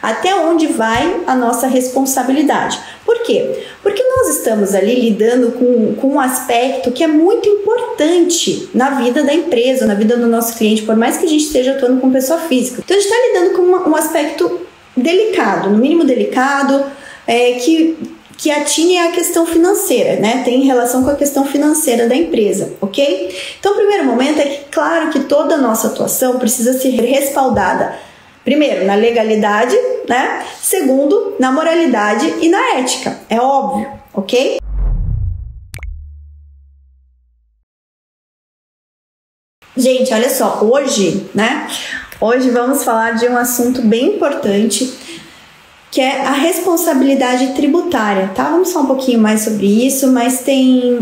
até onde vai a nossa responsabilidade. Por quê? Porque nós estamos ali lidando com um aspecto que é muito importante na vida da empresa, na vida do nosso cliente, por mais que a gente esteja atuando com pessoa física. Então a gente está lidando com um aspecto delicado, no mínimo delicado, que atinge a questão financeira, né? Tem relação com a questão financeira da empresa, ok? Então, o primeiro momento é que, claro que toda a nossa atuação precisa ser respaldada, primeiro, na legalidade, né? Segundo, na moralidade e na ética, é óbvio, ok? Gente, olha só, hoje vamos falar de um assunto bem importante, que é a responsabilidade tributária, tá? Vamos falar um pouquinho mais sobre isso, mas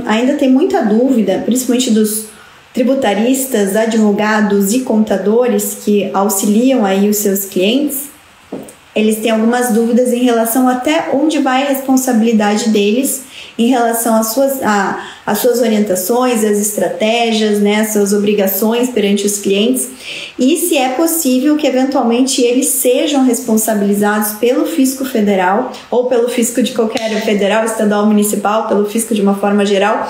ainda tem muita dúvida, principalmente dos tributaristas, advogados e contadores que auxiliam aí os seus clientes. Eles têm algumas dúvidas em relação até onde vai a responsabilidade deles em relação às suas orientações, às estratégias, né, às suas obrigações perante os clientes, e se é possível que eventualmente eles sejam responsabilizados pelo fisco federal ou pelo fisco de qualquer federal, estadual, municipal, pelo fisco de uma forma geral,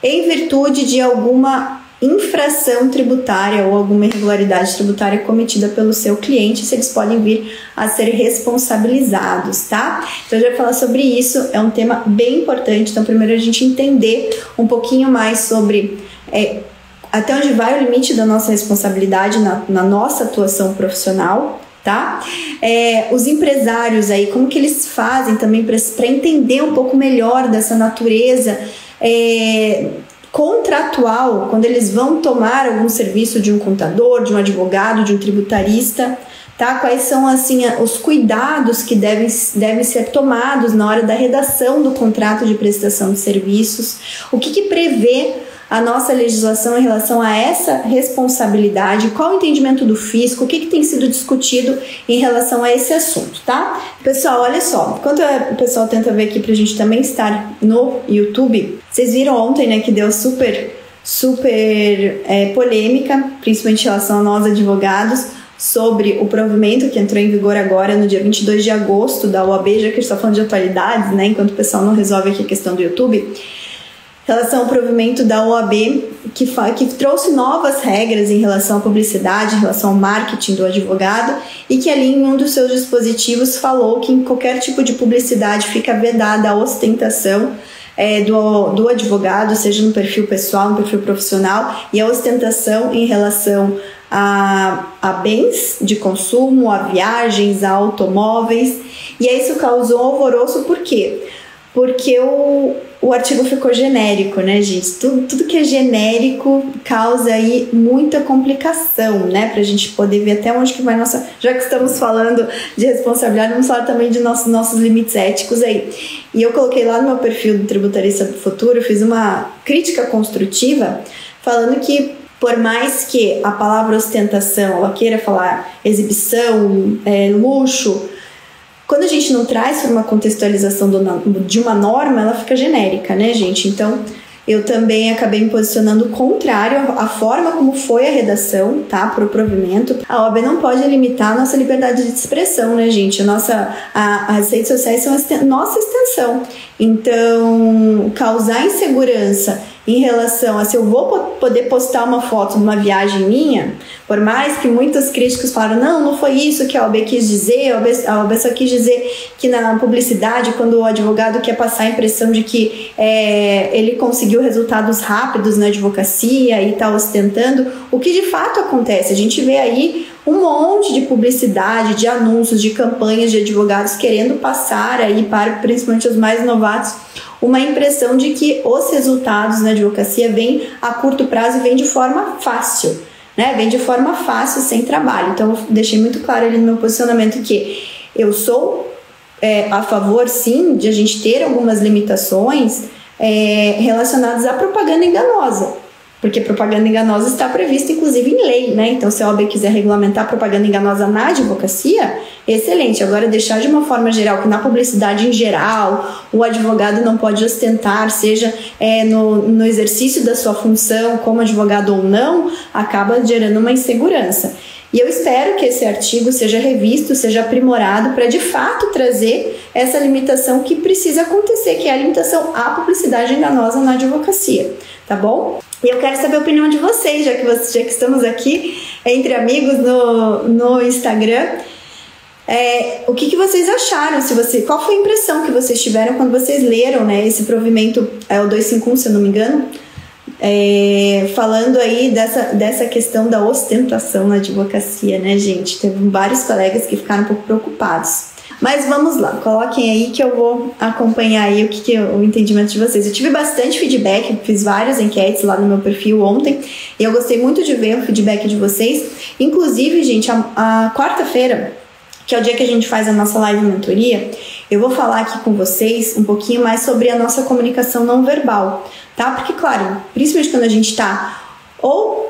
em virtude de alguma infração tributária ou alguma irregularidade tributária cometida pelo seu cliente, se eles podem vir a ser responsabilizados, tá? Então, eu já vou falar sobre isso, é um tema bem importante. Então, primeiro a gente entender um pouquinho mais sobre até onde vai o limite da nossa responsabilidade na nossa atuação profissional, tá? Os empresários aí, como que eles fazem também para entender um pouco melhor dessa natureza contratual, quando eles vão tomar algum serviço de um contador, de um advogado, de um tributarista, tá? Quais são, assim, os cuidados que devem ser tomados na hora da redação do contrato de prestação de serviços, o que prevê a nossa legislação em relação a essa responsabilidade, qual o entendimento do fisco, o que tem sido discutido em relação a esse assunto, tá? Pessoal, olha só, enquanto o pessoal tenta ver aqui pra gente também estar no YouTube, vocês viram ontem, né, que deu super polêmica, principalmente em relação a nós advogados, sobre o provimento que entrou em vigor agora no dia 22 de agosto da OAB, já que a gente está falando de atualidades, né, enquanto o pessoal não resolve aqui a questão do YouTube, em relação ao provimento da OAB, que trouxe novas regras em relação à publicidade, em relação ao marketing do advogado, e que ali em um dos seus dispositivos falou que em qualquer tipo de publicidade fica vedada a ostentação do advogado, seja no perfil pessoal, no perfil profissional, e a ostentação em relação a bens de consumo, a viagens, a automóveis. E isso causou alvoroço, por quê? Porque o artigo ficou genérico, né, gente? Tudo que é genérico causa aí muita complicação, né? Pra gente poder ver até onde que vai nossa... Já que estamos falando de responsabilidade, vamos falar também de nossos limites éticos aí. E eu coloquei lá no meu perfil do Tributarista do Futuro, eu fiz uma crítica construtiva falando que, por mais que a palavra ostentação, ela queira falar exibição, luxo, quando a gente não traz para uma contextualização de uma norma, ela fica genérica, né, gente? Então, eu também acabei me posicionando contrário à forma como foi a redação, tá, para o provimento. A OAB não pode limitar a nossa liberdade de expressão, né, gente? As redes sociais são nossa extensão. Então, causar insegurança em relação a se eu vou poder postar uma foto de uma viagem minha, por mais que muitos críticos falaram, não foi isso que a OAB quis dizer, a OAB só quis dizer que na publicidade, quando o advogado quer passar a impressão de que ele conseguiu resultados rápidos na advocacia e está ostentando, o que de fato acontece? A gente vê aí um monte de publicidade, de anúncios, de campanhas de advogados querendo passar aí para principalmente os mais novatos uma impressão de que os resultados na advocacia vêm a curto prazo e vêm de forma fácil, né? Vem de forma fácil, sem trabalho. Então, eu deixei muito claro ali no meu posicionamento que eu sou a favor, sim, de a gente ter algumas limitações relacionadas à propaganda enganosa. Porque propaganda enganosa está prevista, inclusive, em lei, né? Então, se a OAB quiser regulamentar propaganda enganosa na advocacia, excelente. Agora, deixar de uma forma geral, que na publicidade em geral, o advogado não pode ostentar, seja no exercício da sua função, como advogado ou não, acaba gerando uma insegurança. E eu espero que esse artigo seja revisto, seja aprimorado para de fato trazer essa limitação que precisa acontecer, que é a limitação à publicidade enganosa na advocacia, tá bom? E eu quero saber a opinião de vocês, já que estamos aqui entre amigos no Instagram. O que vocês acharam? Qual foi a impressão que vocês tiveram quando vocês leram, né, esse provimento, o 251, se eu não me engano, falando aí dessa questão da ostentação na advocacia, né, gente? Teve vários colegas que ficaram um pouco preocupados. Mas vamos lá, coloquem aí que eu vou acompanhar aí o entendimento de vocês. Eu tive bastante feedback, fiz várias enquetes lá no meu perfil ontem e eu gostei muito de ver o feedback de vocês. Inclusive, gente, a quarta-feira, que é o dia que a gente faz a nossa live mentoria, eu vou falar aqui com vocês um pouquinho mais sobre a nossa comunicação não verbal, tá? Porque, claro, principalmente quando a gente está ou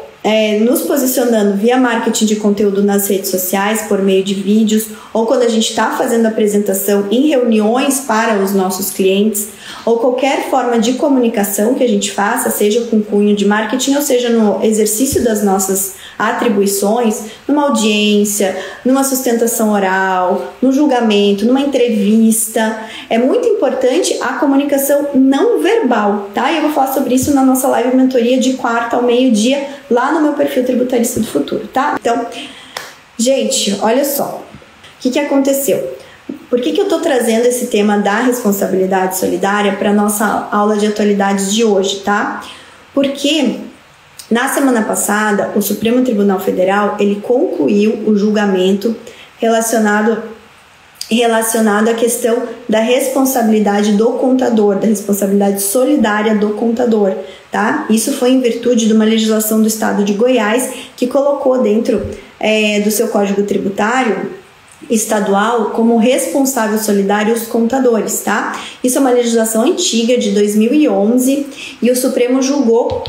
nos posicionando via marketing de conteúdo nas redes sociais, por meio de vídeos, ou quando a gente está fazendo apresentação em reuniões para os nossos clientes, ou qualquer forma de comunicação que a gente faça, seja com cunho de marketing, ou seja no exercício das nossas atribuições, numa audiência, numa sustentação oral, no julgamento, numa entrevista. É muito importante a comunicação não verbal, tá? E eu vou falar sobre isso na nossa live mentoria de quarta ao meio-dia, lá no meu perfil Tributarista do Futuro, tá? Então, gente, olha só. O que aconteceu? Por que eu tô trazendo esse tema da responsabilidade solidária para nossa aula de atualidades de hoje, tá? Porque na semana passada, o Supremo Tribunal Federal, ele concluiu o julgamento relacionado à questão da responsabilidade do contador, da responsabilidade solidária do contador, tá? Isso foi em virtude de uma legislação do Estado de Goiás que colocou dentro do seu Código Tributário estadual como responsável solidário os contadores, tá? Isso é uma legislação antiga de 2011 e o Supremo julgou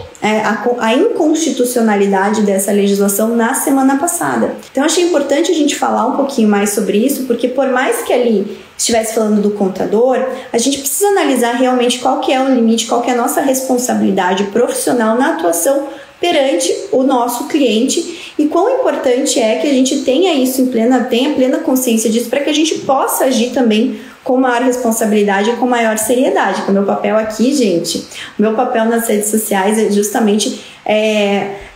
a inconstitucionalidade dessa legislação na semana passada. Então, achei importante a gente falar um pouquinho mais sobre isso, porque por mais que ali estivesse falando do contador, a gente precisa analisar realmente qual que é o limite, qual que é a nossa responsabilidade profissional na atuação perante o nosso cliente e quão importante é que a gente tenha isso tenha plena consciência disso para que a gente possa agir também com maior responsabilidade e com maior seriedade. O meu papel aqui, gente, o meu papel nas redes sociais é justamente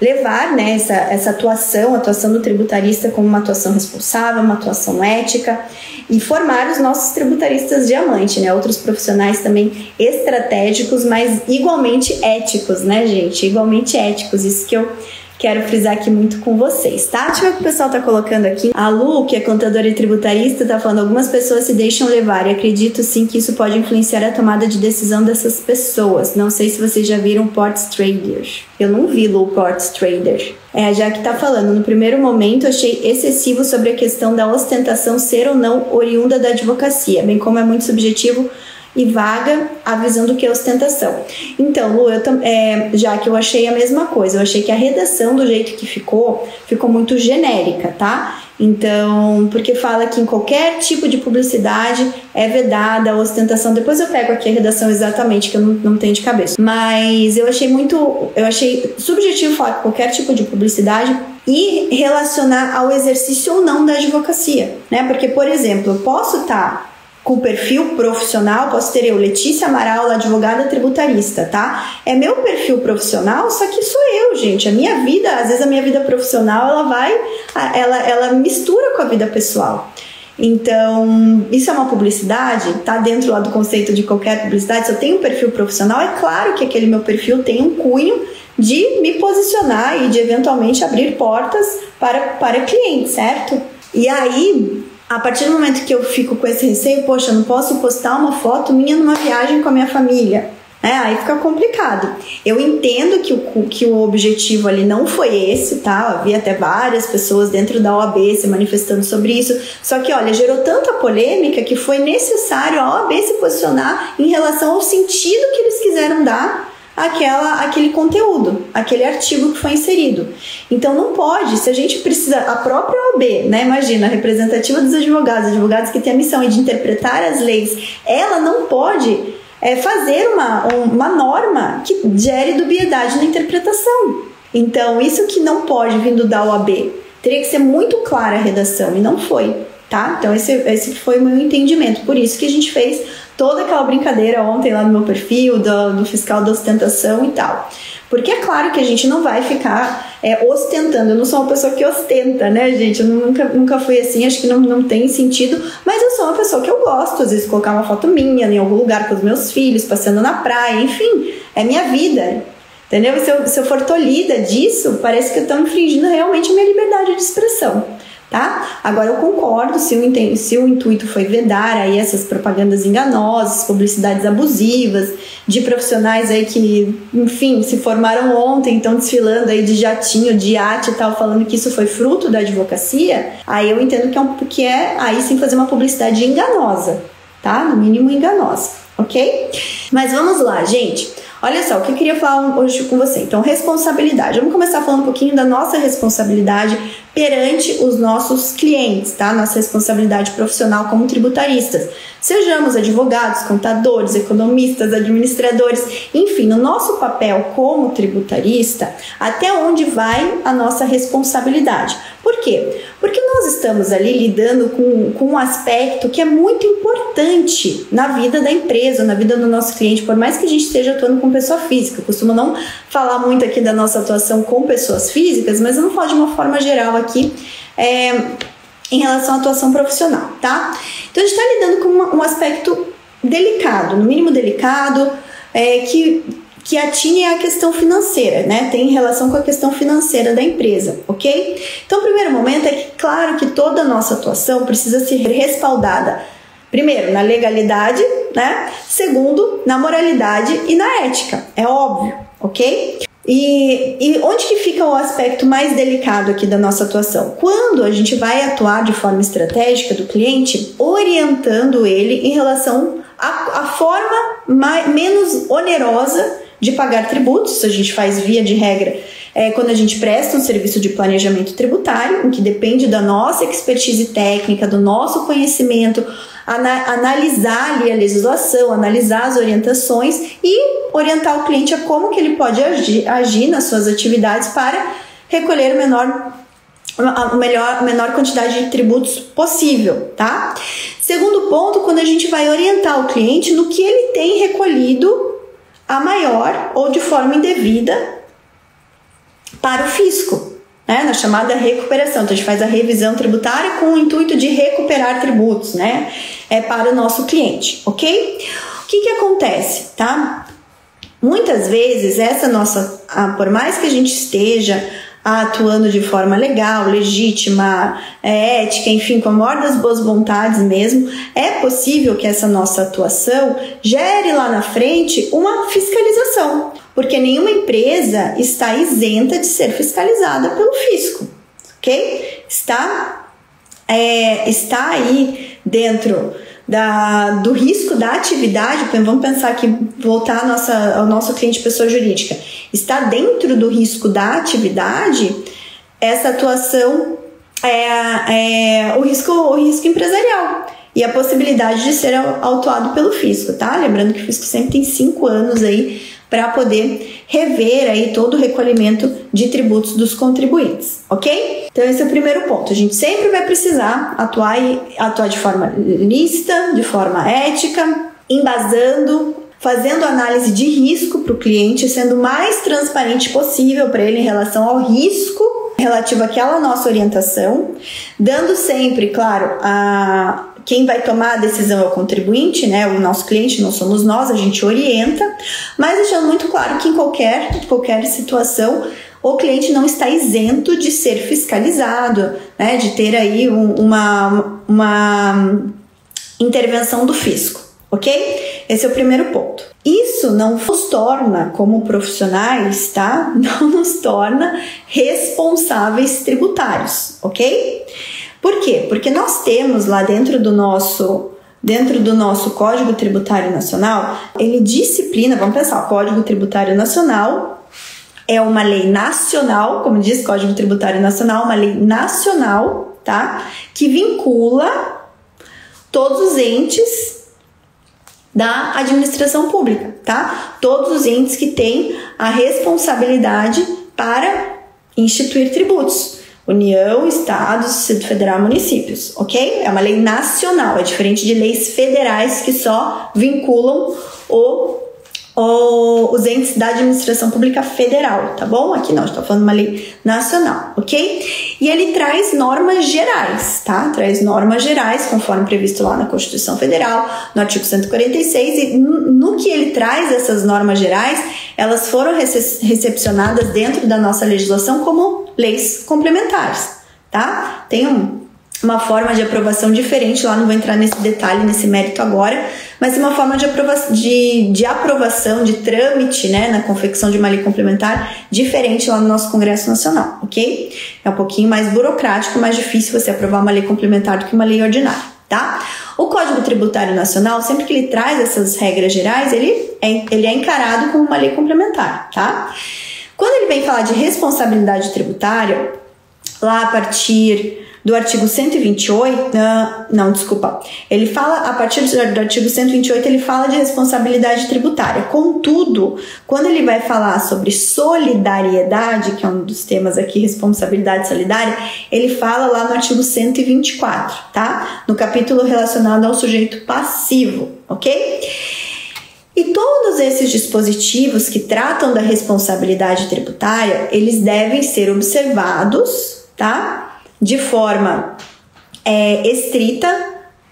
levar, né, essa atuação do tributarista como uma atuação responsável, uma atuação ética e formar os nossos tributaristas diamante, né, outros profissionais também estratégicos, mas igualmente éticos, né, gente, igualmente éticos, isso que eu quero frisar aqui muito com vocês, tá? Deixa eu ver o que o pessoal tá colocando aqui. A Lu, que é contadora e tributarista, tá falando: algumas pessoas se deixam levar e acredito sim que isso pode influenciar a tomada de decisão dessas pessoas. Não sei se vocês já viram Ports Trader. Eu não vi, Lu, Ports Trader. Já que tá falando, no primeiro momento achei excessivo sobre a questão da ostentação ser ou não oriunda da advocacia, bem como é muito subjetivo e vaga a visão do que é ostentação. Então, Lu, já que eu achei a mesma coisa, eu achei que a redação do jeito que ficou muito genérica, tá? Então, porque fala que em qualquer tipo de publicidade é vedada a ostentação. Depois eu pego aqui a redação exatamente, que eu não tenho de cabeça. Mas eu achei subjetivo falar que qualquer tipo de publicidade e relacionar ao exercício ou não da advocacia, né? Porque, por exemplo, eu posso estar com perfil profissional, posso ter eu, Letícia Amaral, advogada tributarista, tá? É meu perfil profissional, só que sou eu, gente. A minha vida, às vezes a minha vida profissional, ela mistura com a vida pessoal. Então, isso é uma publicidade? Tá dentro lá do conceito de qualquer publicidade? Se eu tenho um perfil profissional, é claro que aquele meu perfil tem um cunho de me posicionar e de eventualmente abrir portas para clientes, certo? E aí, a partir do momento que eu fico com esse receio, poxa, eu não posso postar uma foto minha numa viagem com a minha família, aí fica complicado. Eu entendo que o objetivo ali não foi esse, tá? Havia até várias pessoas dentro da OAB se manifestando sobre isso, só que, olha, gerou tanta polêmica que foi necessário a OAB se posicionar em relação ao sentido que eles quiseram dar aquele conteúdo, aquele artigo que foi inserido. Então não pode, se a gente precisa, a própria OAB, né, imagina, a representativa dos advogados que tem a missão de interpretar as leis, ela não pode fazer uma norma que gere dubiedade na interpretação. Então isso que não pode vindo da OAB. teria que ser muito clara a redação, e não foi, tá? Então esse foi o meu entendimento, por isso que a gente fez toda aquela brincadeira ontem lá no meu perfil, do fiscal da ostentação e tal. Porque é claro que a gente não vai ficar ostentando. Eu não sou uma pessoa que ostenta, né, gente? Eu nunca fui assim, acho que não tem sentido. Mas eu sou uma pessoa que eu gosto, às vezes, colocar uma foto minha em algum lugar com os meus filhos, passeando na praia, enfim, é minha vida, entendeu? Se eu for tolhida disso, parece que eu estou infringindo realmente a minha liberdade de expressão, tá? Agora eu concordo, se o intuito foi vedar aí essas propagandas enganosas, publicidades abusivas, de profissionais aí que, enfim, se formaram ontem, estão desfilando aí de jatinho, de iate e tal, falando que isso foi fruto da advocacia, aí eu entendo que é aí sim fazer uma publicidade enganosa, tá? No mínimo enganosa, ok? Mas vamos lá, gente. Olha só, o que eu queria falar hoje com você. Então, responsabilidade. Vamos começar falando um pouquinho da nossa responsabilidade perante os nossos clientes, tá? Nossa responsabilidade profissional como tributaristas. Sejamos advogados, contadores, economistas, administradores, enfim, no nosso papel como tributarista, até onde vai a nossa responsabilidade? Por quê? Porque nós estamos ali lidando com um aspecto que é muito importante na vida da empresa, na vida do nosso cliente, por mais que a gente esteja atuando com pessoa física. Eu costumo não falar muito aqui da nossa atuação com pessoas físicas, mas eu não falo de uma forma geral aqui em relação à atuação profissional, tá? Então a gente está lidando com um aspecto delicado, no mínimo delicado, que atine a questão financeira, né? Tem relação com a questão financeira da empresa, ok? Então, o primeiro momento é que, claro que toda a nossa atuação precisa ser respaldada, primeiro, na legalidade, né? Segundo, na moralidade e na ética, é óbvio, ok? E onde que fica o aspecto mais delicado aqui da nossa atuação? Quando a gente vai atuar de forma estratégica do cliente, orientando ele em relação à forma menos onerosa de pagar tributos. A gente faz via de regra quando a gente presta um serviço de planejamento tributário, em que depende da nossa expertise técnica, do nosso conhecimento, analisar ali a legislação, analisar as orientações e orientar o cliente a como que ele pode agir nas suas atividades para recolher a menor quantidade de tributos possível, tá? Segundo ponto, quando a gente vai orientar o cliente no que ele tem recolhido a maior ou de forma indevida para o fisco, né, na chamada recuperação. Então a gente faz a revisão tributária com o intuito de recuperar tributos, né, para o nosso cliente, ok? O que acontece, tá? Muitas vezes por mais que a gente esteja atuando de forma legal, legítima, ética, enfim, com a maior das boas vontades mesmo, é possível que essa nossa atuação gere lá na frente uma fiscalização, porque nenhuma empresa está isenta de ser fiscalizada pelo fisco, ok? Está aí dentro do risco da atividade. Vamos pensar aqui, voltar ao nosso cliente pessoa jurídica, está dentro do risco da atividade, essa atuação o risco empresarial e a possibilidade de ser autuado pelo fisco, tá? Lembrando que o fisco sempre tem 5 anos aí para poder rever aí todo o recolhimento de tributos dos contribuintes, ok? Então esse é o primeiro ponto. A gente sempre vai precisar atuar de forma lícita, de forma ética, embasando, fazendo análise de risco para o cliente, sendo o mais transparente possível para ele em relação ao risco relativo àquela nossa orientação, dando sempre, claro, quem vai tomar a decisão é o contribuinte, né? O nosso cliente, não somos nós, a gente orienta, mas deixando muito claro que em qualquer situação o cliente não está isento de ser fiscalizado, né? De ter aí uma intervenção do fisco, ok? Esse é o primeiro ponto. Isso não nos torna, como profissionais, tá? Não nos torna responsáveis tributários, ok? Por quê? Porque nós temos lá dentro do nosso Código Tributário Nacional, ele disciplina, vamos pensar, o Código Tributário Nacional é uma lei nacional, como diz o Código Tributário Nacional, uma lei nacional, tá? Que vincula todos os entes da administração pública, tá? Todos os entes que têm a responsabilidade para instituir tributos. União, estados, Distrito Federal e municípios, ok? É uma lei nacional, é diferente de leis federais que só vinculam os entes da administração pública federal, tá bom? Aqui não, a gente tá falando de uma lei nacional, ok? E ele traz normas gerais, tá? Traz normas gerais, conforme previsto lá na Constituição Federal, no artigo 146, e no que ele traz essas normas gerais, elas foram recepcionadas dentro da nossa legislação como leis complementares, tá? Tem uma forma de aprovação diferente, lá não vou entrar nesse detalhe, nesse mérito agora, mas uma forma de aprovação, de trâmite, né, na confecção de uma lei complementar diferente lá no nosso Congresso Nacional, ok? É um pouquinho mais burocrático, mais difícil você aprovar uma lei complementar do que uma lei ordinária, tá? O Código Tributário Nacional, sempre que ele traz essas regras gerais, ele é encarado como uma lei complementar, tá? Quando ele vem falar de responsabilidade tributária, lá a partir do artigo 128, ele fala, a partir do artigo 128, ele fala de responsabilidade tributária. Contudo, quando ele vai falar sobre solidariedade, que é um dos temas aqui, responsabilidade solidária, ele fala lá no artigo 124, tá? No capítulo relacionado ao sujeito passivo, ok? E todos esses dispositivos que tratam da responsabilidade tributária, eles devem ser observados, tá? De forma estrita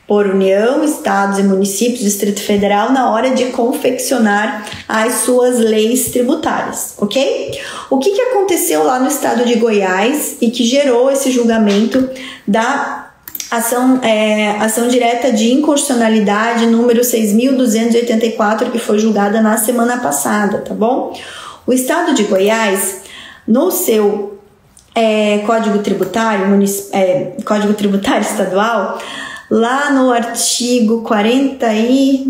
por União, estados e municípios, Distrito Federal, na hora de confeccionar as suas leis tributárias, ok? O que aconteceu lá no estado de Goiás e que gerou esse julgamento da ação direta de inconstitucionalidade número 6.284, que foi julgada na semana passada, tá bom? O estado de Goiás, no seu Código Tributário Estadual, lá no artigo 40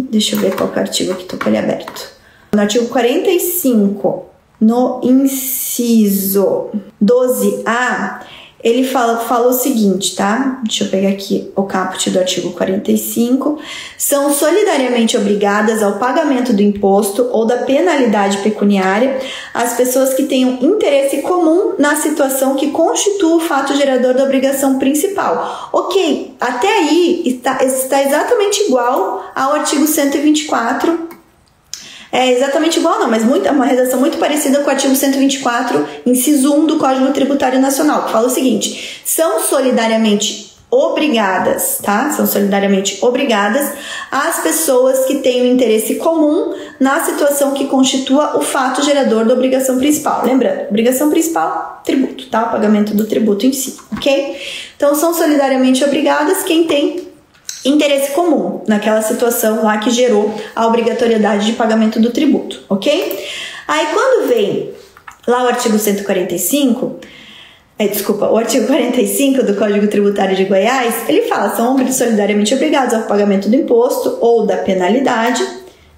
deixa eu ver qual que é o artigo aqui, tô com ele aberto. No artigo 45, no inciso 12A, ele fala o seguinte, tá? Deixa eu pegar aqui o caput do artigo 45. São solidariamente obrigadas ao pagamento do imposto ou da penalidade pecuniária as pessoas que tenham interesse comum na situação que constitua o fato gerador da obrigação principal. Ok, até aí está exatamente igual ao artigo 124. É exatamente igual, não, mas uma redação muito parecida com o artigo 124, inciso 1 do Código Tributário Nacional, que fala o seguinte: são solidariamente obrigadas, tá? São solidariamente obrigadas as pessoas que têm um interesse comum na situação que constitua o fato gerador da obrigação principal. Lembrando, obrigação principal, tributo, tá? O pagamento do tributo em si, ok? Então, são solidariamente obrigadas quem tem interesse comum naquela situação lá que gerou a obrigatoriedade de pagamento do tributo, ok? Aí quando vem lá o artigo 145, o artigo 45 do Código Tributário de Goiás, ele fala, são solidariamente obrigados ao pagamento do imposto ou da penalidade,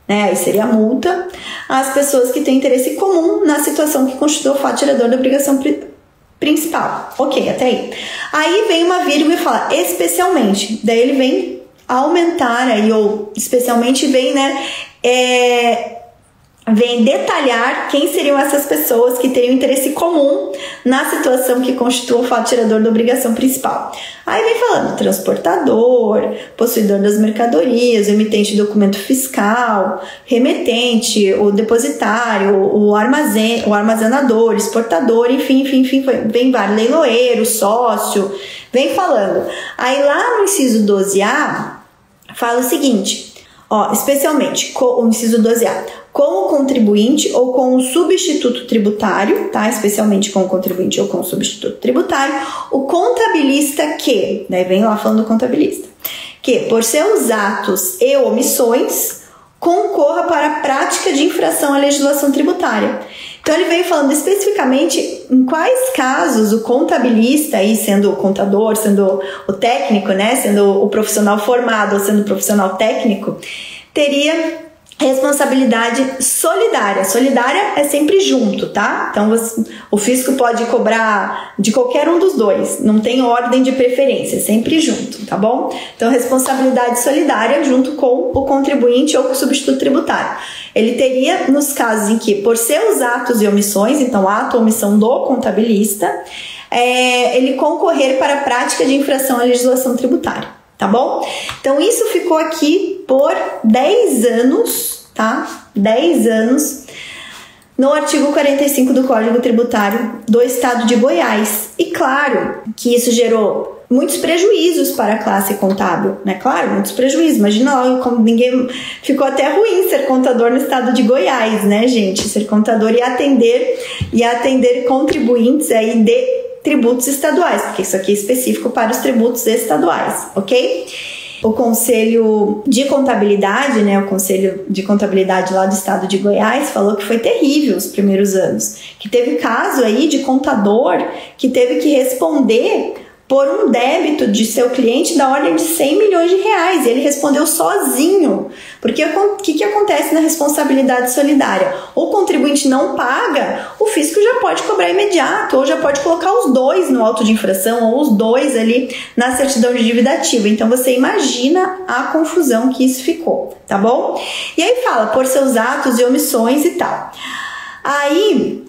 né, aí seria a multa, as pessoas que têm interesse comum na situação que constitui o fato gerador da obrigação principal. Ok, até aí. Aí vem uma vírgula e fala especialmente. Daí ele vem aumentar aí, ou especialmente vem, né, vem detalhar quem seriam essas pessoas que teriam interesse comum na situação que constitua o fato gerador da obrigação principal. Aí vem falando transportador, possuidor das mercadorias, emitente de documento fiscal, remetente, o depositário, o armazenador, exportador, enfim, vem vários, leiloeiro, sócio, vem falando. Aí lá no inciso 12A, fala o seguinte, especialmente o inciso 12A, com o contribuinte ou com o substituto tributário, tá? Especialmente com o contribuinte ou com o substituto tributário, o contabilista que, daí vem lá falando do contabilista, que por seus atos e omissões concorra para a prática de infração à legislação tributária. Então ele veio falando especificamente em quais casos o contabilista, aí sendo o contador, sendo o técnico, né, sendo o profissional formado ou sendo o profissional técnico, teria responsabilidade solidária. Solidária é sempre junto, tá? Então o fisco pode cobrar de qualquer um dos dois, não tem ordem de preferência, é sempre junto, tá bom? Então responsabilidade solidária junto com o contribuinte ou com o substituto tributário. Ele teria nos casos em que, por seus atos e omissões, então ato ou omissão do contabilista, ele concorrer para a prática de infração à legislação tributária, tá bom? Então isso ficou aqui por 10 anos, tá? 10 anos no artigo 45 do Código Tributário do Estado de Goiás. E claro que isso gerou muitos prejuízos para a classe contábil, né? Claro, muitos prejuízos. Imagina logo como ninguém... Ficou até ruim ser contador no estado de Goiás, né, gente? Ser contador e atender contribuintes aí de tributos estaduais, porque isso aqui é específico para os tributos estaduais, ok? O Conselho de Contabilidade, né, o Conselho de Contabilidade lá do estado de Goiás falou que foi terrível os primeiros anos, que teve caso aí de contador que teve que responder por um débito de seu cliente da ordem de 100 milhões de reais. E ele respondeu sozinho. Porque o que acontece na responsabilidade solidária? O contribuinte não paga, o fisco já pode cobrar imediato, ou já pode colocar os dois no auto de infração, ou os dois ali na certidão de dívida ativa. Então você imagina a confusão que isso ficou, tá bom? E aí fala, por seus atos e omissões e tal. Aí...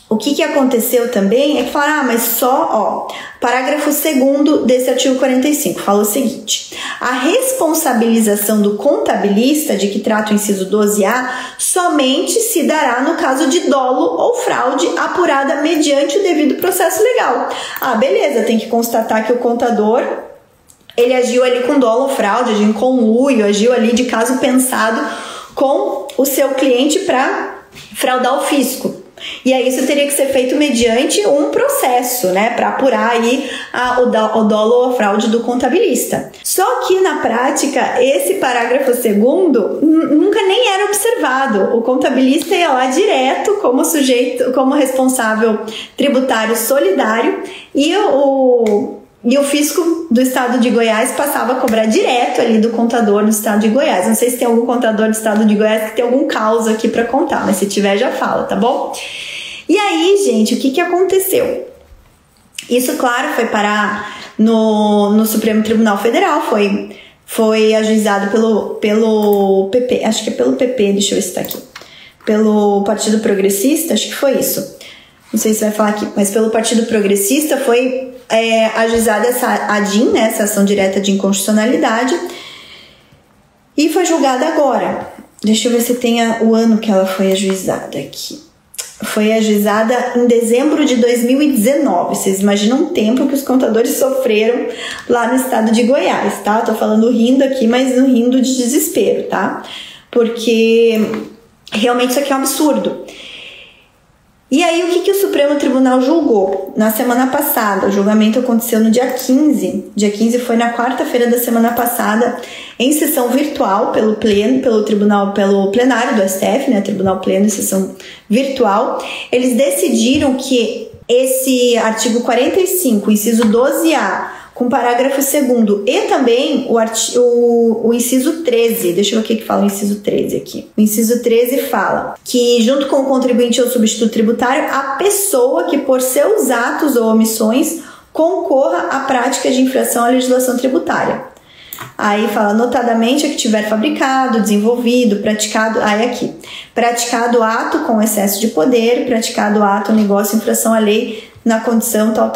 o que aconteceu também é que falaram, mas só, parágrafo 2º desse artigo 45, fala o seguinte: a responsabilização do contabilista, de que trata o inciso 12A, somente se dará no caso de dolo ou fraude apurada mediante o devido processo legal. Ah, beleza, tem que constatar que o contador, ele agiu ali com dolo ou fraude, agiu em conluio, agiu ali de caso pensado com o seu cliente para fraudar o fisco. E aí isso teria que ser feito mediante um processo, né, para apurar aí o dolo ou a fraude do contabilista. Só que na prática, esse parágrafo 2º nunca nem era observado. O contabilista ia lá direto como sujeito, como responsável tributário solidário, e o fisco do estado de Goiás passava a cobrar direto ali do contador do estado de Goiás. Não sei se tem algum contador do estado de Goiás que tem algum caos aqui para contar, mas se tiver já fala, tá bom? E aí, gente, o que aconteceu? Isso, claro, foi parar no Supremo Tribunal Federal, foi ajuizado pelo PP, acho que é pelo PP, deixa eu ver se tá aqui, pelo Partido Progressista, acho que foi isso. Não sei se vai falar aqui, mas pelo Partido Progressista foi ajuizada essa ADIM, né, essa ação direta de inconstitucionalidade, e foi julgada agora. Deixa eu ver se tem o ano que ela foi ajuizada aqui. Foi ajuizada em dezembro de 2019. Vocês imaginam o tempo que os contadores sofreram lá no estado de Goiás, tá? Tô falando rindo aqui, mas não rindo de desespero, tá? Porque realmente isso aqui é um absurdo. E aí, o que o Supremo Tribunal julgou? Na semana passada, o julgamento aconteceu no dia 15. Dia 15 foi na quarta-feira da semana passada, em sessão virtual pelo plenário do STF, né? Tribunal Pleno em sessão virtual. Eles decidiram que esse artigo 45, inciso 12A, com o parágrafo 2º e também o inciso 13, deixa eu ver o que fala o inciso 13 aqui. O inciso 13 fala que, junto com o contribuinte ou substituto tributário, a pessoa que por seus atos ou omissões concorra à prática de infração à legislação tributária. Aí fala, notadamente, a que tiver fabricado, desenvolvido, praticado, praticado ato com excesso de poder, praticado ato, negócio, infração à lei, na condição tal.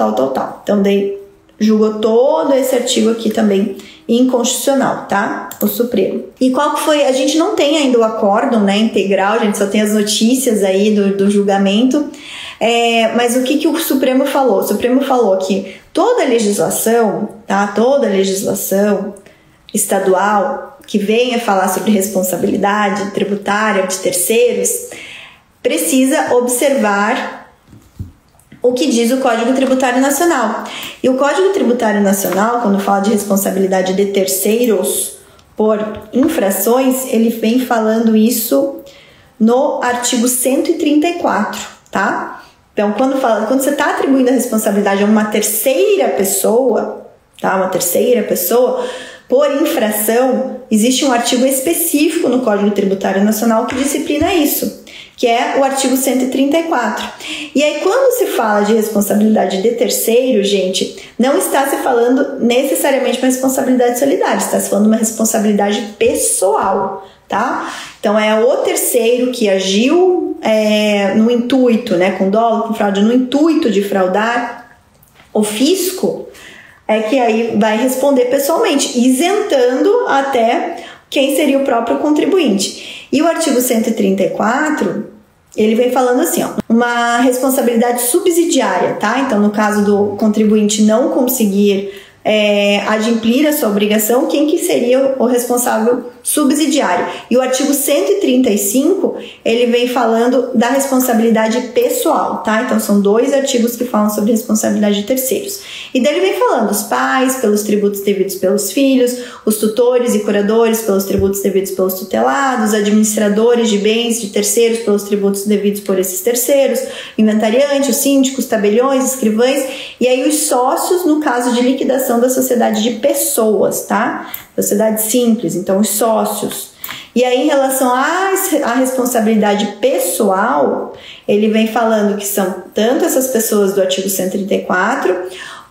Então, daí julgou todo esse artigo aqui também inconstitucional, tá? O Supremo. E qual que foi? A gente não tem ainda o acórdão, né, integral, a gente só tem as notícias aí do julgamento. Mas o que o Supremo falou? O Supremo falou que toda legislação, tá? Toda legislação estadual que venha falar sobre responsabilidade tributária de terceiros precisa observar o que diz o Código Tributário Nacional. E o Código Tributário Nacional, quando fala de responsabilidade de terceiros por infrações, ele vem falando isso no artigo 134, tá? Então, quando você está atribuindo a responsabilidade a uma terceira pessoa, tá? Uma terceira pessoa, por infração, existe um artigo específico no Código Tributário Nacional que disciplina isso, que é o artigo 134. E aí, quando se fala de responsabilidade de terceiro, gente, não está se falando necessariamente uma responsabilidade solidária, está se falando uma responsabilidade pessoal, tá? Então, é o terceiro que agiu no intuito, né, com dolo, com fraude, no intuito de fraudar o fisco é que aí vai responder pessoalmente, isentando até quem seria o próprio contribuinte. E o artigo 134, ele vem falando assim, ó, uma responsabilidade subsidiária, tá? Então, no caso do contribuinte não conseguir adimplir a sua obrigação, quem que seria o responsável subsidiário? E o artigo 135, ele vem falando da responsabilidade pessoal, tá? Então, são 2 artigos que falam sobre responsabilidade de terceiros. E daí ele vem falando os pais pelos tributos devidos pelos filhos, os tutores e curadores pelos tributos devidos pelos tutelados, administradores de bens de terceiros pelos tributos devidos por esses terceiros, inventariante, os síndicos, tabeliões, escrivães, e aí os sócios no caso de liquidação da sociedade de pessoas, tá? Sociedade simples, então os sócios. E aí, em relação à responsabilidade pessoal, ele vem falando que são tanto essas pessoas do artigo 134,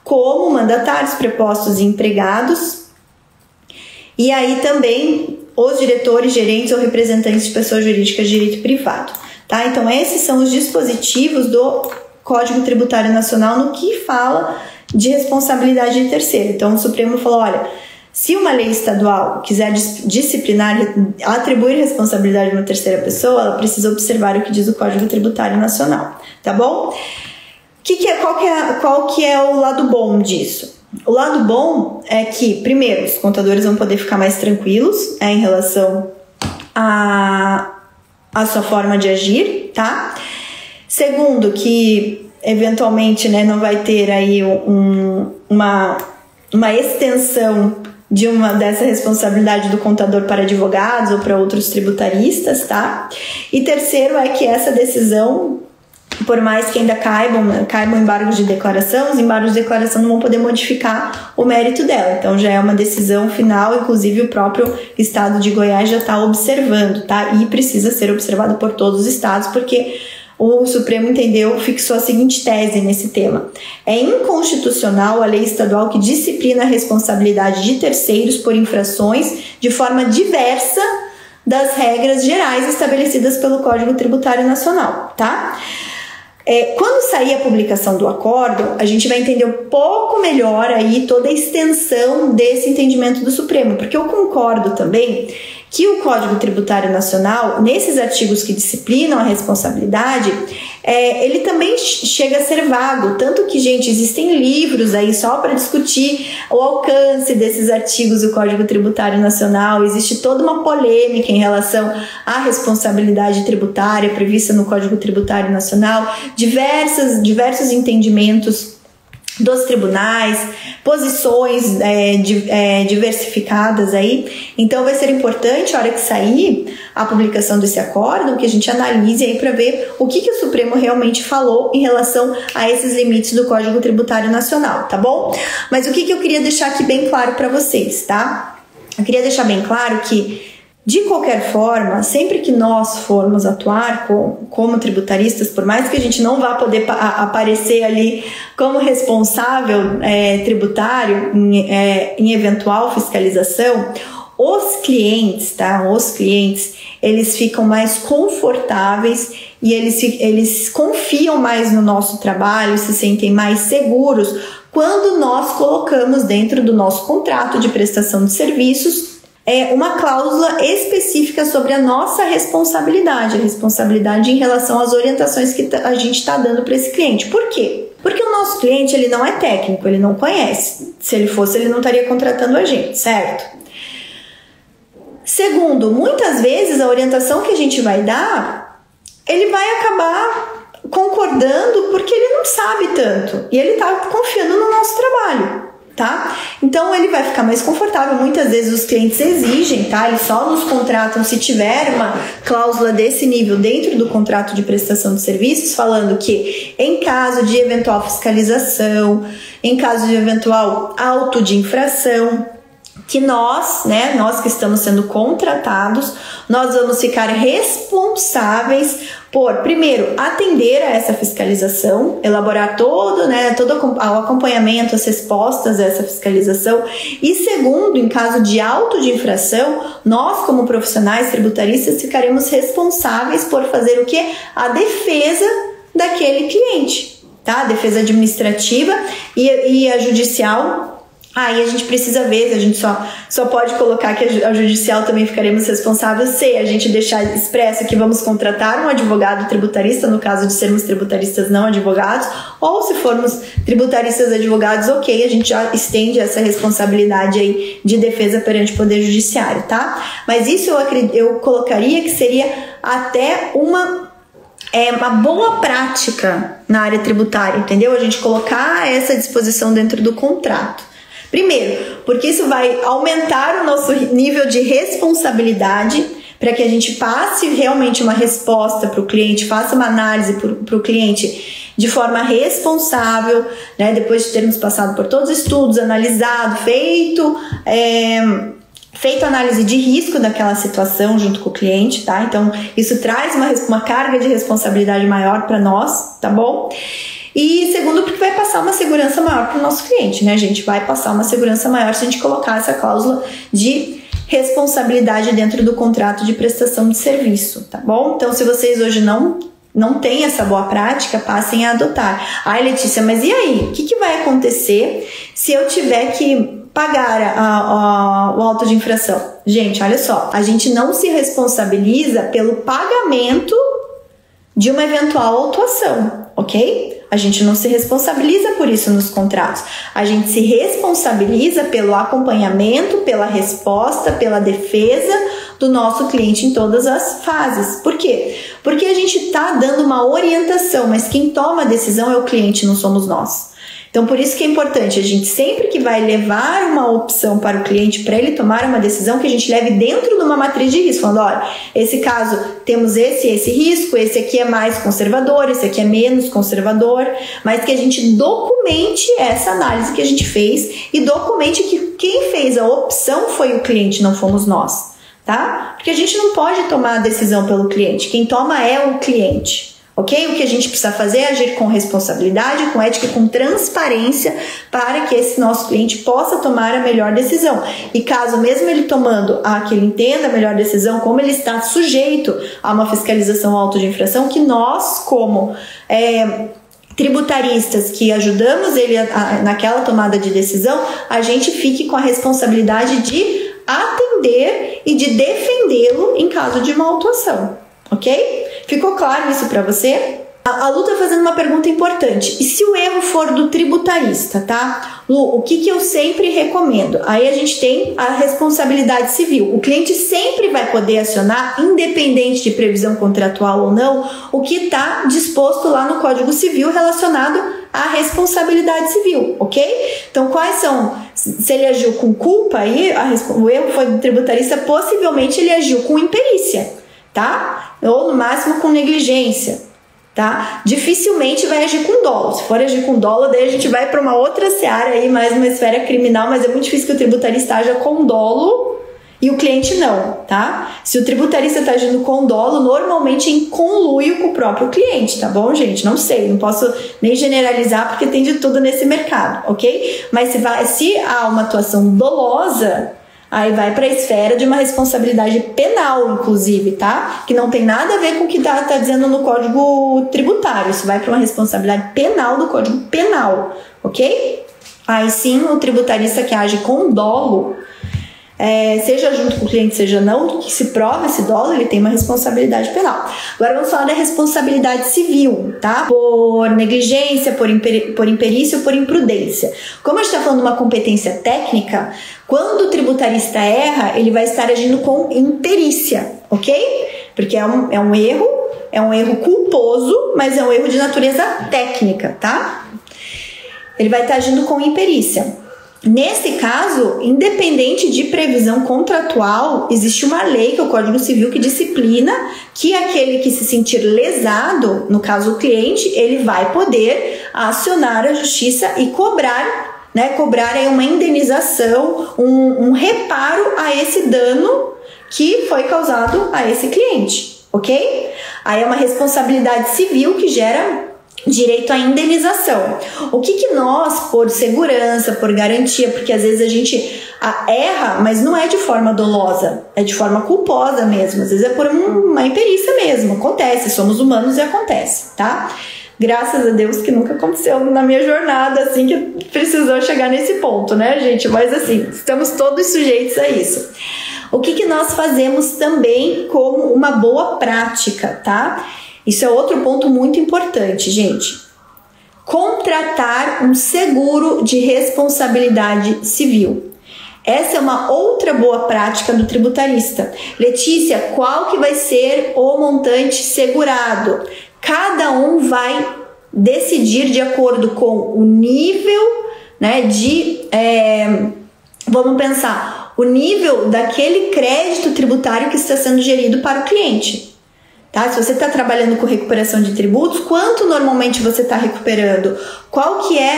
como mandatários, prepostos e empregados, e aí também os diretores, gerentes ou representantes de pessoas jurídicas de direito privado, tá? Então, esses são os dispositivos do Código Tributário Nacional no que fala de responsabilidade de terceiro. Então, o Supremo falou, olha, se uma lei estadual quiser disciplinar, atribuir responsabilidade a uma terceira pessoa, ela precisa observar o que diz o Código Tributário Nacional, tá bom? Qual que é o lado bom disso? O lado bom é que, primeiro, os contadores vão poder ficar mais tranquilos em relação à sua forma de agir, tá? Segundo, que eventualmente, né, não vai ter aí uma extensão dessa responsabilidade do contador para advogados ou para outros tributaristas, tá? E terceiro é que essa decisão, por mais que ainda caibam embargos de declaração, os embargos de declaração não vão poder modificar o mérito dela. Então já é uma decisão final, inclusive o próprio estado de Goiás já está observando, tá? E precisa ser observado por todos os estados, porque o Supremo fixou a seguinte tese nesse tema. É inconstitucional a lei estadual que disciplina a responsabilidade de terceiros por infrações de forma diversa das regras gerais estabelecidas pelo Código Tributário Nacional, tá? Quando sair a publicação do acordo, a gente vai entender um pouco melhor aí toda a extensão desse entendimento do Supremo, porque eu concordo também que o Código Tributário Nacional, nesses artigos que disciplinam a responsabilidade, ele também chega a ser vago, tanto que, gente, existem livros aí só para discutir o alcance desses artigos do Código Tributário Nacional, existe toda uma polêmica em relação à responsabilidade tributária prevista no Código Tributário Nacional, diversos entendimentos dos tribunais, posições diversificadas aí. Então vai ser importante, a hora que sair a publicação desse acórdão, que a gente analise aí para ver o que o Supremo realmente falou em relação a esses limites do Código Tributário Nacional, tá bom? Mas o que eu queria deixar aqui bem claro para vocês, tá? Eu queria deixar bem claro que, de qualquer forma, sempre que nós formos atuar como tributaristas, por mais que a gente não vá poder aparecer ali como responsável tributário em eventual fiscalização, os clientes, tá? Os clientes, eles ficam mais confortáveis e eles confiam mais no nosso trabalho, se sentem mais seguros quando nós colocamos dentro do nosso contrato de prestação de serviços uma cláusula específica sobre a nossa responsabilidade em relação às orientações que a gente está dando para esse cliente. Por quê? Porque o nosso cliente, ele não é técnico, ele não conhece. Se ele fosse, ele não estaria contratando a gente, certo? Segundo, muitas vezes a orientação que a gente vai dar, ele vai acabar concordando porque ele não sabe tanto e ele está confiando no nosso trabalho, tá? Então ele vai ficar mais confortável. Muitas vezes os clientes exigem, tá? Eles só nos contratam se tiver uma cláusula desse nível dentro do contrato de prestação de serviços, falando que em caso de eventual fiscalização, em caso de eventual auto de infração, que nós que estamos sendo contratados, nós vamos ficar responsáveis por, primeiro, atender a essa fiscalização, elaborar todo o acompanhamento, as respostas a essa fiscalização, e segundo, em caso de auto de infração, nós como profissionais tributaristas ficaremos responsáveis por fazer o quê? A defesa daquele cliente. tá? A defesa administrativa e a judicial. Aí a gente precisa ver, a gente só pode colocar que a judicial também ficaremos responsáveis se a gente deixar expresso que vamos contratar um advogado tributarista, no caso de sermos tributaristas não advogados, ou se formos tributaristas advogados, ok, a gente já estende essa responsabilidade aí de defesa perante o Poder Judiciário, tá? Mas isso eu colocaria que seria até uma boa prática na área tributária, entendeu? A gente colocar essa disposição dentro do contrato. Primeiro, porque isso vai aumentar o nosso nível de responsabilidade para que a gente passe realmente uma resposta para o cliente, faça uma análise para o cliente de forma responsável, né? Depois de termos passado por todos os estudos, analisado, feito análise de risco daquela situação junto com o cliente, tá? Então, isso traz uma carga de responsabilidade maior para nós, tá bom? E segundo, porque vai passar uma segurança maior para o nosso cliente, né? A gente vai passar uma segurança maior se a gente colocar essa cláusula de responsabilidade dentro do contrato de prestação de serviço, tá bom? Então, se vocês hoje não têm essa boa prática, passem a adotar. Ai, Letícia, mas e aí? O que vai acontecer se eu tiver que pagar o auto de infração? Gente, olha só, a gente não se responsabiliza pelo pagamento de uma eventual autuação, ok? A gente não se responsabiliza por isso nos contratos. A gente se responsabiliza pelo acompanhamento, pela resposta, pela defesa do nosso cliente em todas as fases. Por quê? Porque a gente está dando uma orientação, mas quem toma a decisão é o cliente, não somos nós. Então, por isso que é importante, a gente sempre que vai levar uma opção para o cliente, para ele tomar uma decisão, que a gente leve dentro de uma matriz de risco, falando, olha, esse caso temos esse risco, esse aqui é mais conservador, esse aqui é menos conservador, mas que a gente documente essa análise que a gente fez e documente que quem fez a opção foi o cliente, não fomos nós, tá? Porque a gente não pode tomar a decisão pelo cliente, quem toma é o cliente. Ok? O que a gente precisa fazer é agir com responsabilidade, com ética e com transparência para que esse nosso cliente possa tomar a melhor decisão. E caso mesmo ele tomando que ele entenda a melhor decisão, como ele está sujeito a uma fiscalização auto de infração, que nós, como tributaristas que ajudamos ele naquela tomada de decisão, a gente fique com a responsabilidade de atender e de defendê-lo em caso de uma autuação. Ok? Ficou claro isso para você? A Lu tá fazendo uma pergunta importante. E se o erro for do tributarista, tá? Lu, o que eu sempre recomendo? Aí a gente tem a responsabilidade civil. O cliente sempre vai poder acionar, independente de previsão contratual ou não, o que está disposto lá no Código Civil relacionado à responsabilidade civil, ok? Então, quais são? Se ele agiu com culpa, aí o erro foi do tributarista, possivelmente ele agiu com imperícia, tá? Ou no máximo com negligência, tá? Dificilmente vai agir com dolo. Se for agir com dolo, daí a gente vai para uma outra seara aí, mais uma esfera criminal, mas é muito difícil que o tributarista haja com dolo e o cliente não, tá? Se o tributarista está agindo com dolo, normalmente em conluio com o próprio cliente, tá bom, gente? Não sei, não posso nem generalizar porque tem de tudo nesse mercado, ok? Mas se há uma atuação dolosa, aí vai para a esfera de uma responsabilidade penal, inclusive, tá? Que não tem nada a ver com o que tá dizendo no Código Tributário. Isso vai para uma responsabilidade penal do Código Penal, ok? Aí sim, o tributarista que age com dolo, seja junto com o cliente, seja não, que se prova esse dolo, ele tem uma responsabilidade penal. Agora vamos falar da responsabilidade civil, tá? Por negligência, por imperícia ou por imprudência. Como a gente está falando de uma competência técnica, quando o tributarista erra, ele vai estar agindo com imperícia, ok? Porque é um erro culposo, mas é um erro de natureza técnica, tá? Ele vai estar agindo com imperícia. Nesse caso, independente de previsão contratual, existe uma lei, que é o Código Civil, que disciplina que aquele que se sentir lesado, no caso o cliente, ele vai poder acionar a justiça e cobrar aí uma indenização, um reparo a esse dano que foi causado a esse cliente, ok? Aí é uma responsabilidade civil que gera direito à indenização. O que nós, por segurança, por garantia, porque às vezes a gente erra, mas não é de forma dolosa, é de forma culposa mesmo, às vezes é por uma imperícia mesmo, acontece, somos humanos e acontece, tá? Graças a Deus que nunca aconteceu na minha jornada, assim, que precisou chegar nesse ponto, né, gente? Mas assim, estamos todos sujeitos a isso. O que nós fazemos também como uma boa prática, tá? Isso é outro ponto muito importante, gente. Contratar um seguro de responsabilidade civil. Essa é uma outra boa prática do tributarista. Letícia, qual que vai ser o montante segurado? Cada um vai decidir de acordo com o nível, né, vamos pensar, o nível daquele crédito tributário que está sendo gerido para o cliente. Tá? Se você está trabalhando com recuperação de tributos, quanto normalmente você está recuperando? Qual que é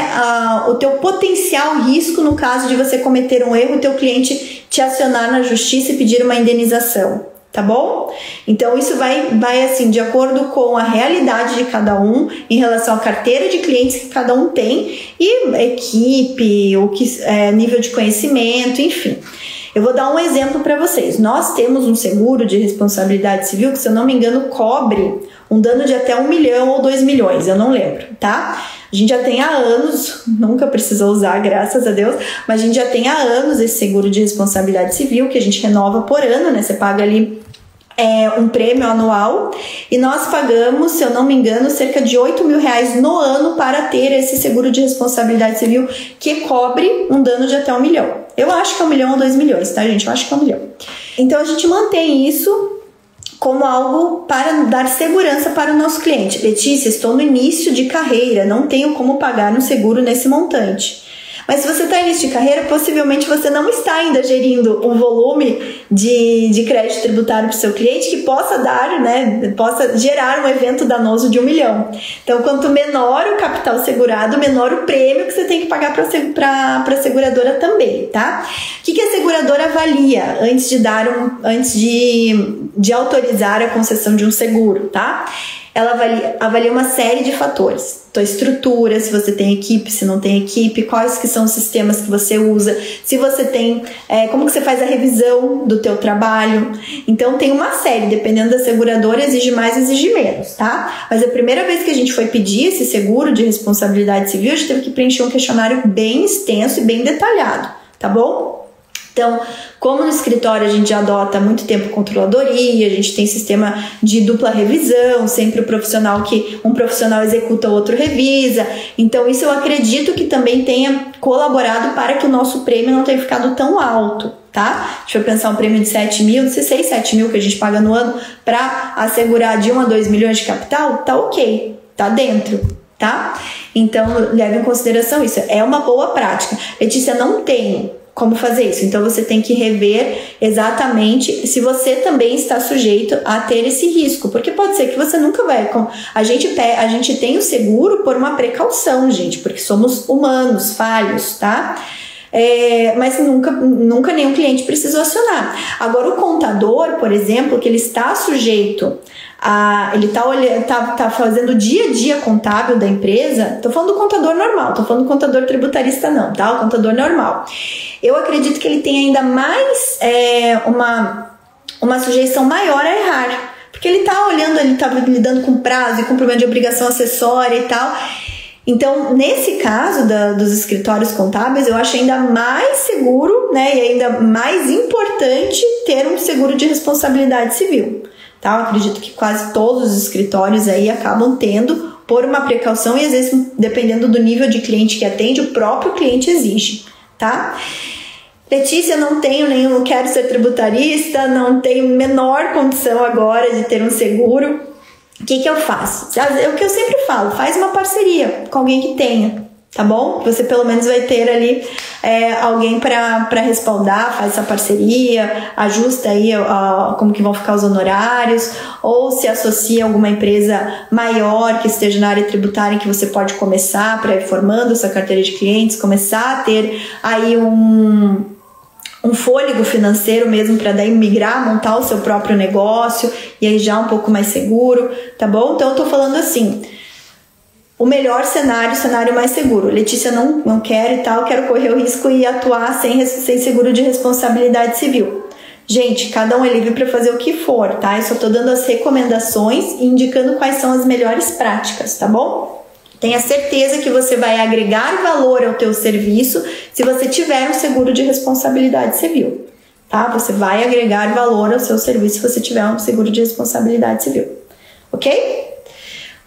o teu potencial risco no caso de você cometer um erro e o teu cliente te acionar na justiça e pedir uma indenização? Tá bom? Então isso vai assim, de acordo com a realidade de cada um, em relação à carteira de clientes que cada um tem, e equipe, nível de conhecimento, enfim. Eu vou dar um exemplo para vocês. Nós temos um seguro de responsabilidade civil que, se eu não me engano, cobre um dano de até 1 milhão ou 2 milhões, eu não lembro, tá? A gente já tem há anos, nunca precisou usar, graças a Deus, mas a gente já tem há anos esse seguro de responsabilidade civil que a gente renova por ano, né? Você paga ali um prêmio anual e nós pagamos, se eu não me engano, cerca de 8 mil reais no ano para ter esse seguro de responsabilidade civil que cobre um dano de até 1 milhão. Eu acho que é 1 milhão ou 2 milhões, tá, gente? Eu acho que é 1 milhão. Então a gente mantém isso como algo para dar segurança para o nosso cliente. Letícia, estou no início de carreira, não tenho como pagar um seguro nesse montante. Mas se você está em início de carreira, possivelmente você não está ainda gerindo um volume de crédito tributário para o seu cliente que possa dar, né, possa gerar um evento danoso de 1 milhão. Então, quanto menor o capital segurado, menor o prêmio que você tem que pagar para a seguradora também, tá? O que a seguradora avalia antes de autorizar a concessão de um seguro, tá? Ela avalia uma série de fatores. Tua estrutura, se você tem equipe, se não tem equipe, quais que são os sistemas que você usa, se você tem, como que você faz a revisão do teu trabalho. Então tem uma série, dependendo da seguradora, exige mais, exige menos, tá? Mas a primeira vez que a gente foi pedir esse seguro de responsabilidade civil, a gente teve que preencher um questionário bem extenso e bem detalhado, tá bom? Então, como no escritório a gente já adota há muito tempo controladoria, a gente tem sistema de dupla revisão, sempre um profissional executa, o outro revisa. Então, isso eu acredito que também tenha colaborado para que o nosso prêmio não tenha ficado tão alto, tá? Deixa eu pensar, um prêmio de 7 mil, de 6, 7 mil que a gente paga no ano para assegurar de 1 a 2 milhões de capital, tá ok, tá dentro, tá? Então, leve em consideração isso, é uma boa prática. Letícia, não tem como fazer isso, então você tem que rever exatamente se você também está sujeito a ter esse risco, porque pode ser que você nunca vai. A gente tem o seguro por uma precaução, gente, porque somos humanos, falhos, tá? Mas nunca nenhum cliente precisou acionar. Agora, o contador, por exemplo, que ele está sujeito ele tá fazendo o dia a dia contábil da empresa. Tô falando do contador normal, tô falando do contador tributarista não, tá? O contador normal. Eu acredito que ele tem ainda mais uma sujeição maior a errar, porque ele tá olhando, ele tá lidando com prazo e cumprimento de obrigação acessória e tal. Então, nesse caso dos escritórios contábeis, eu acho ainda mais seguro, né, e ainda mais importante ter um seguro de responsabilidade civil. Tá? Eu acredito que quase todos os escritórios aí acabam tendo por uma precaução e às vezes, dependendo do nível de cliente que atende, o próprio cliente exige, tá? Letícia, não quero ser tributarista, não tenho menor condição agora de ter um seguro. O que eu faço? É o que eu sempre falo, faz uma parceria com alguém que tenha, tá bom? Você pelo menos vai ter ali alguém para respaldar, faz essa parceria, ajusta aí como que vão ficar os honorários, ou se associa a alguma empresa maior que esteja na área tributária, em que você pode começar para ir formando essa carteira de clientes, começar a ter aí um fôlego financeiro mesmo para daí migrar, montar o seu próprio negócio e aí já um pouco mais seguro, tá bom? Então eu tô falando assim, o melhor cenário, o cenário mais seguro. Letícia, não quero e tal, quero correr o risco e atuar sem seguro de responsabilidade civil. Gente, cada um é livre para fazer o que for, tá? Eu só tô dando as recomendações e indicando quais são as melhores práticas, tá bom? Tenha certeza que você vai agregar valor ao teu serviço se você tiver um seguro de responsabilidade civil, tá? Você vai agregar valor ao seu serviço se você tiver um seguro de responsabilidade civil, ok?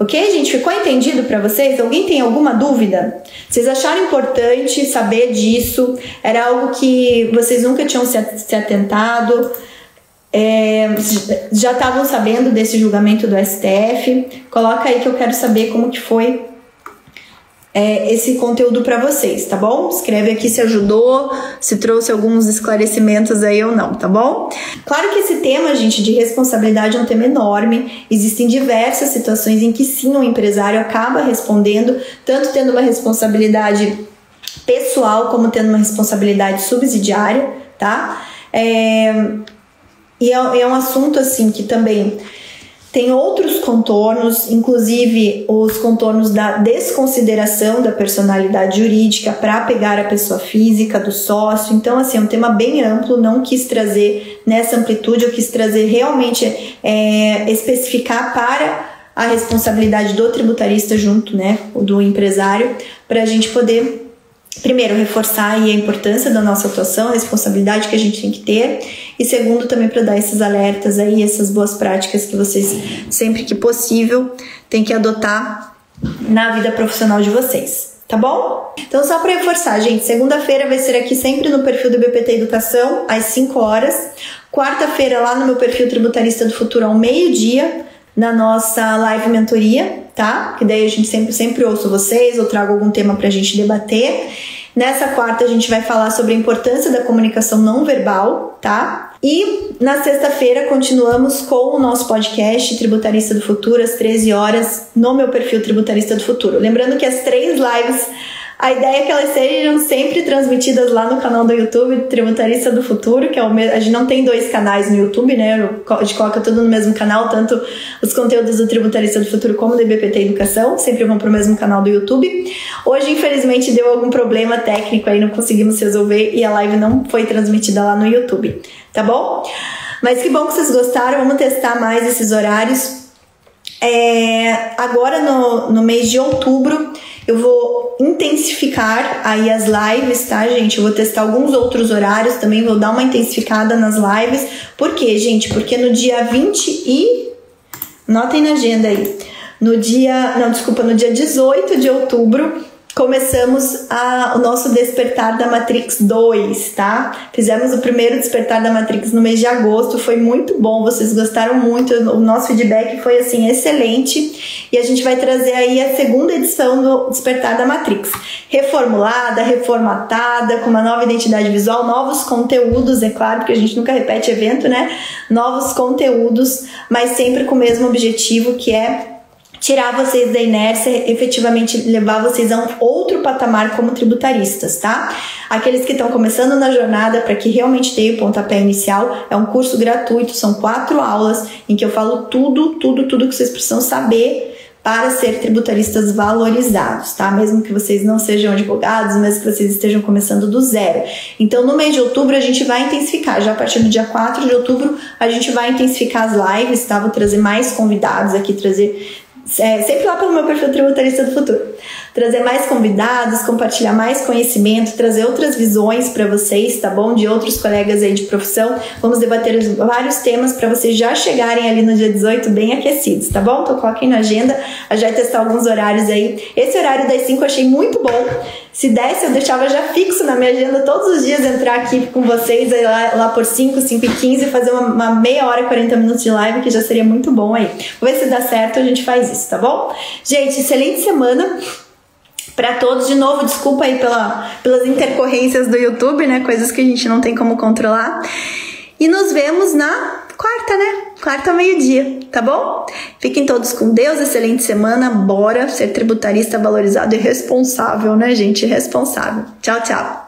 Ok, gente? Ficou entendido para vocês? Alguém tem alguma dúvida? Vocês acharam importante saber disso? Era algo que vocês nunca tinham se atentado? Já estavam sabendo desse julgamento do STF? Coloca aí que eu quero saber como que foi esse conteúdo para vocês, tá bom? Escreve aqui se ajudou, se trouxe alguns esclarecimentos aí ou não, tá bom? Claro que esse tema, gente, de responsabilidade é um tema enorme. Existem diversas situações em que sim, o empresário acaba respondendo, tanto tendo uma responsabilidade pessoal como tendo uma responsabilidade subsidiária, tá? E é um assunto assim que também tem outros contornos, inclusive os contornos da desconsideração da personalidade jurídica para pegar a pessoa física do sócio. Então, assim, é um tema bem amplo, não quis trazer nessa amplitude, eu quis trazer realmente especificar para a responsabilidade do tributarista junto, né, do empresário, para a gente poder primeiro, reforçar aí a importância da nossa atuação, a responsabilidade que a gente tem que ter, e segundo, também para dar esses alertas aí, essas boas práticas que vocês, sempre que possível, têm que adotar na vida profissional de vocês, tá bom? Então, só para reforçar, gente, segunda-feira vai ser aqui sempre no perfil do BPT Educação, às 5 horas, quarta-feira lá no meu perfil Tributarista do Futuro, ao meio-dia, na nossa live mentoria, tá? Que daí a gente sempre ouço vocês, ou trago algum tema pra gente debater. Nessa quarta a gente vai falar sobre a importância da comunicação não verbal, tá? E na sexta-feira continuamos com o nosso podcast Tributarista do Futuro, às 13 horas, no meu perfil Tributarista do Futuro. Lembrando que as 3 lives, a ideia é que elas sejam sempre transmitidas lá no canal do YouTube Tributarista do Futuro, que é a gente não tem 2 canais no YouTube, né? A gente coloca tudo no mesmo canal, tanto os conteúdos do Tributarista do Futuro como do BPT Educação, sempre vão para o mesmo canal do YouTube. Hoje, infelizmente, deu algum problema técnico aí, não conseguimos resolver e a live não foi transmitida lá no YouTube, tá bom? Mas que bom que vocês gostaram, vamos testar mais esses horários. Agora no mês de outubro eu vou intensificar aí as lives, tá, gente? Eu vou testar alguns outros horários também, vou dar uma intensificada nas lives. Por quê, gente? Porque no dia 20 e... Notem na agenda aí. No dia 18 de outubro, começamos o nosso Despertar da Matrix 2, tá? Fizemos o primeiro Despertar da Matrix no mês de agosto, foi muito bom, vocês gostaram muito, o nosso feedback foi, assim, excelente, e a gente vai trazer aí a segunda edição do Despertar da Matrix, reformulada, reformatada, com uma nova identidade visual, novos conteúdos, é claro, porque a gente nunca repete evento, né? Novos conteúdos, mas sempre com o mesmo objetivo, que é tirar vocês da inércia, efetivamente levar vocês a um outro patamar como tributaristas, tá? Aqueles que estão começando na jornada, para que realmente tenham o pontapé inicial, é um curso gratuito, são 4 aulas em que eu falo tudo que vocês precisam saber para ser tributaristas valorizados, tá? Mesmo que vocês não sejam advogados, mesmo que vocês estejam começando do zero. Então, no mês de outubro, a gente vai intensificar. Já a partir do dia 4 de outubro, a gente vai intensificar as lives, tá? Vou trazer mais convidados aqui, sempre lá pelo meu perfil Tributarista do Futuro. Trazer mais convidados, compartilhar mais conhecimento, trazer outras visões para vocês, tá bom? De outros colegas aí de profissão. Vamos debater vários temas para vocês já chegarem ali no dia 18 bem aquecidos, tá bom? Então coloquem na agenda, a gente vai testar alguns horários aí. Esse horário das 5 eu achei muito bom. Se desse, eu deixava já fixo na minha agenda todos os dias entrar aqui com vocês aí lá por 5 e 15 e fazer uma meia hora, 40 minutos de live, que já seria muito bom aí. Vou ver se dá certo, a gente faz isso, tá bom? Gente, excelente semana para todos. De novo, desculpa aí pelas intercorrências do YouTube, né? Coisas que a gente não tem como controlar. E nos vemos na quarta, né? Quarta ao meio-dia, tá bom? Fiquem todos com Deus, excelente semana. Bora ser tributarista valorizado e responsável, né, gente? Responsável. Tchau, tchau.